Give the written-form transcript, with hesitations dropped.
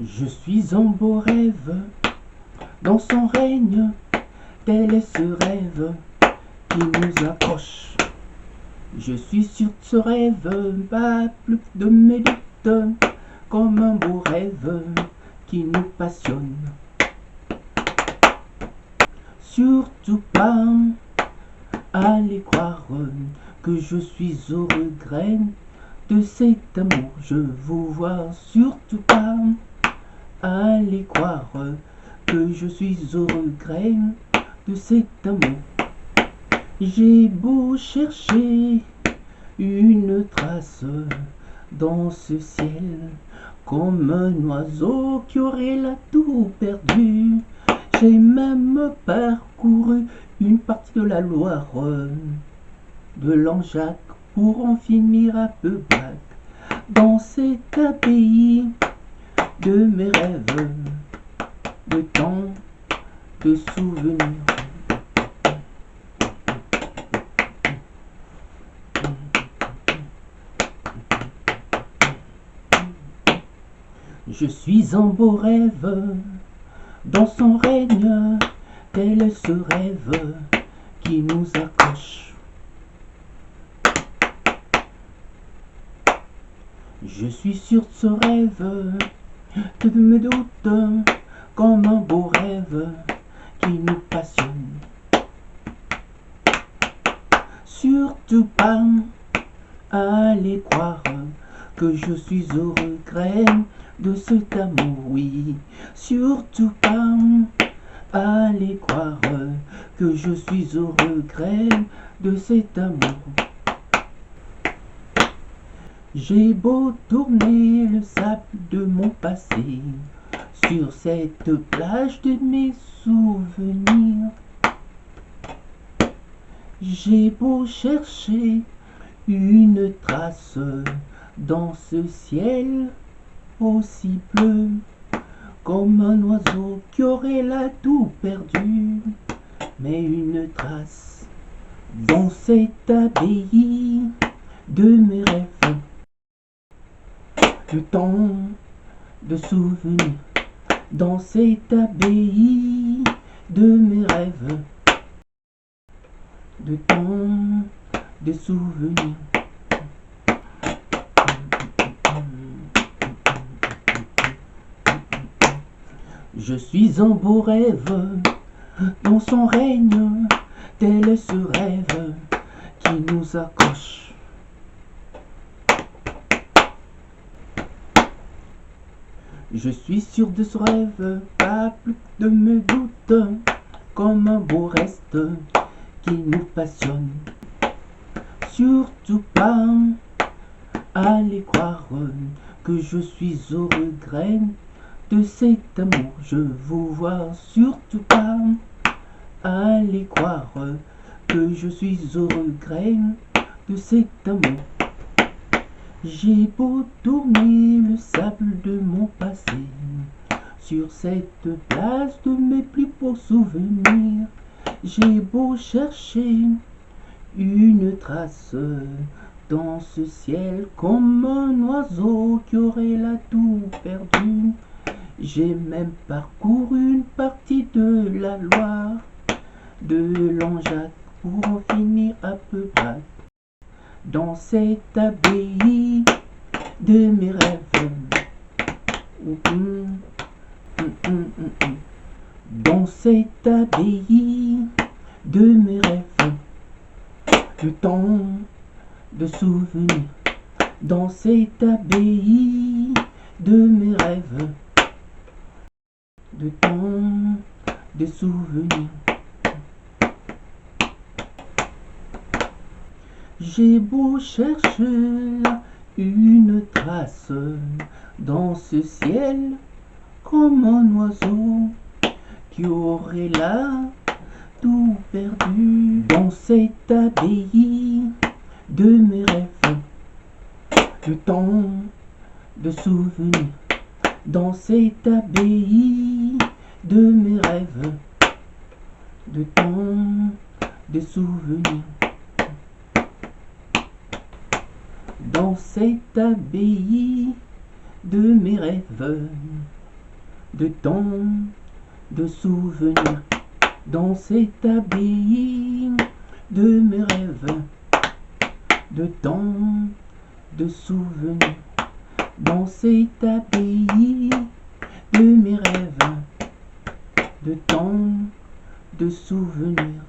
Je suis en beau rêve, dans son règne, tel est ce rêve qui nous accroche. Je suis sur ce rêve, pas plus de mes doutes, comme un beau rêve qui nous passionne. Surtout pas allez croire que je suis au regret de cet amour. Je vous vois surtout pas allez croire que je suis au regret de cet amour. J'ai beau chercher une trace dans ce ciel, comme un oiseau qui aurait la tout perdu. J'ai même parcouru une partie de la Loire, de Langeac, pour en finir à Peubac, dans cet pays de mes rêves, de temps, de souvenirs. Je suis en beau rêve, dans son règne, tel est ce rêve qui nous accroche. Je suis sur ce rêve, que de mes doutes, comme un beau rêve qui nous passionne. Surtout pas allez croire que je suis au regret de cet amour, oui. Surtout pas allez croire que je suis au regret de cet amour. J'ai beau tourner le sable de mon passé sur cette plage de mes souvenirs. J'ai beau chercher une trace dans ce ciel aussi bleu, comme un oiseau qui aurait la tout perdu, mais une trace dans cette abbaye de mes rêves, de temps, de souvenirs, dans cette abbaye de mes rêves, de temps, de souvenirs. Je suis en beau rêve, dans son règne, tel est ce rêve qui nous accroche. Je suis sûr de ce rêve, pas plus de mes doutes, comme un beau reste qui nous passionne. Surtout pas allez croire que je suis au regret de cet amour. Je vous vois surtout pas allez croire que je suis au regret de cet amour. J'ai beau tourner le sable de mon passé sur cette place de mes plus beaux souvenirs. J'ai beau chercher une trace dans ce ciel, comme un oiseau qui aurait la tout perdu. J'ai même parcouru une partie de la Loire, de Langeac, pour en finir à Peubac, dans cette abbaye de mes rêves. Dans cette abbaye de mes rêves, de temps, de souvenirs, dans cette abbaye de mes rêves, de temps, de souvenirs. J'ai beau chercher une trace dans ce ciel, comme un oiseau qui aurait là tout perdu, dans cette abbaye de mes rêves, de temps, de souvenirs, dans cette abbaye de mes rêves, de temps, de souvenirs. Dans cette abbaye de mes rêves, de temps, de souvenirs dans cet abbaye de mes rêves, de temps, de souvenirs dans cet abbaye de mes rêves, de temps, de souvenirs.